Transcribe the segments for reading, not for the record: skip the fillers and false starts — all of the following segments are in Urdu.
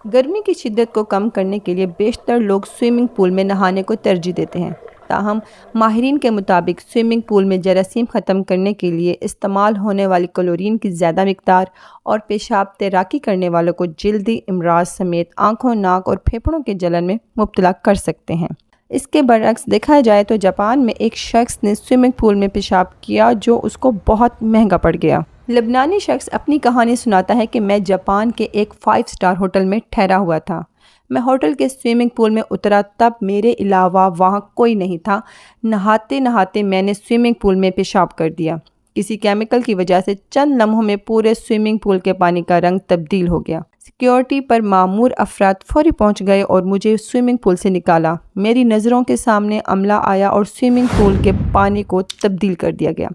گرمی کی شدت کو کم کرنے کے لیے بیشتر لوگ سوئمنگ پول میں نہانے کو ترجیح دیتے ہیں، تاہم ماہرین کے مطابق سوئمنگ پول میں جراثیم ختم کرنے کے لیے استعمال ہونے والی کلورین کی زیادہ مقدار اور پیشاب تیراکی کرنے والوں کو جلدی امراض سمیت آنکھوں، ناک اور پھیپھڑوں کے جلن میں مبتلا کر سکتے ہیں۔ اس کے برعکس دیکھا جائے تو جاپان میں ایک شخص نے سوئمنگ پول میں پیشاب کیا جو اس کو بہت مہنگا پڑ گیا۔ لبنانی شخص اپنی کہانی سناتا ہے کہ میں جاپان کے ایک 5 اسٹار ہوٹل میں ٹھہرا ہوا تھا۔ میں ہوٹل کے سوئمنگ پول میں اترا تب میرے علاوہ وہاں کوئی نہیں تھا۔ نہاتے نہاتے میں نے سوئمنگ پول میں پیشاب کر دیا۔ کسی کیمیکل کی وجہ سے چند لمحوں میں پورے سوئمنگ پول کے پانی کا رنگ تبدیل ہو گیا۔ سیکیورٹی پر مامور افراد فوری پہنچ گئے اور مجھے سوئمنگ پول سے نکالا۔ میری نظروں کے سامنے عملہ آیا اور سوئمنگ پول کے پانی کو تبدیل کر دیا گیا۔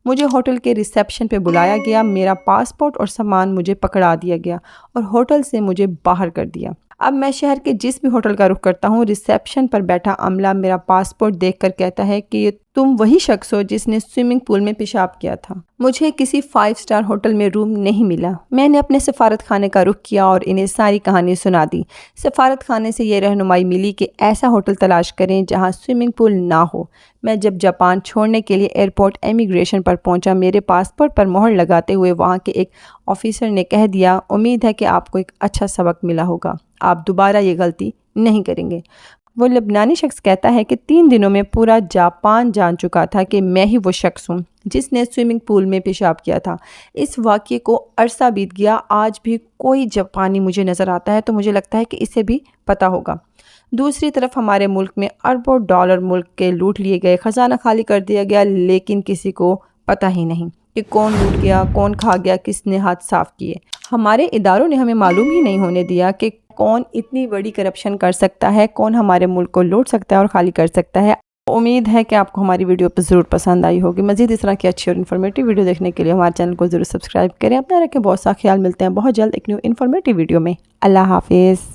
مجھے ہوٹل کے ریسیپشن پہ بلایا گیا، میرا پاسپورٹ اور سامان مجھے پکڑا دیا گیا اور ہوٹل سے مجھے باہر کر دیا۔ اب میں شہر کے جس بھی ہوٹل کا رخ کرتا ہوں، ریسیپشن پر بیٹھا عملہ میرا پاسپورٹ دیکھ کر کہتا ہے کہ تم وہی شخص ہو جس نے سوئمنگ پول میں پیشاب کیا تھا۔ مجھے کسی 5 اسٹار ہوٹل میں روم نہیں ملا۔ میں نے اپنے سفارت خانے کا رخ کیا اور انہیں ساری کہانی سنا دی۔ سفارت خانے سے یہ رہنمائی ملی کہ ایسا ہوٹل تلاش کریں جہاں سوئمنگ پول نہ ہو۔ میں جب جاپان چھوڑنے کے لیے ایئرپورٹ امیگریشن پر پہنچا، میرے پاسپورٹ پر مہر لگاتے ہوئے وہاں کے ایک آفیسر نے کہہ دیا، امید ہے کہ آپ کو ایک اچھا سبق ملا ہوگا، آپ دوبارہ یہ غلطی نہیں کریں گے۔ وہ لبنانی شخص کہتا ہے کہ 3 دنوں میں پورا جاپان جان چکا تھا کہ میں ہی وہ شخص ہوں جس نے سوئمنگ پول میں پیشاب کیا تھا۔ اس واقعے کو عرصہ بیت گیا، آج بھی کوئی جاپانی مجھے نظر آتا ہے تو مجھے لگتا ہے کہ اسے بھی پتہ ہوگا۔ دوسری طرف ہمارے ملک میں اربوں ڈالر ملک کے لوٹ لیے گئے، خزانہ خالی کر دیا گیا، لیکن کسی کو پتہ ہی نہیں کہ کون لوٹ گیا، کون کھا گیا، کس نے ہاتھ صاف کیے۔ ہمارے اداروں نے ہمیں معلوم ہی نہیں ہونے دیا کہ کون اتنی بڑی کرپشن کر سکتا ہے، کون ہمارے ملک کو لوٹ سکتا ہے اور خالی کر سکتا ہے۔ امید ہے کہ آپ کو ہماری ویڈیو پر ضرور پسند آئی ہوگی۔ مزید اس طرح کی اچھی اور انفارمیٹیو ویڈیو دیکھنے کے لیے ہمارے چینل کو ضرور سبسکرائب کریں۔ اپنا رکھیں بہت سا خیال، ملتے ہیں بہت جلد ایک نیو انفارمیٹیو ویڈیو میں۔ اللہ حافظ۔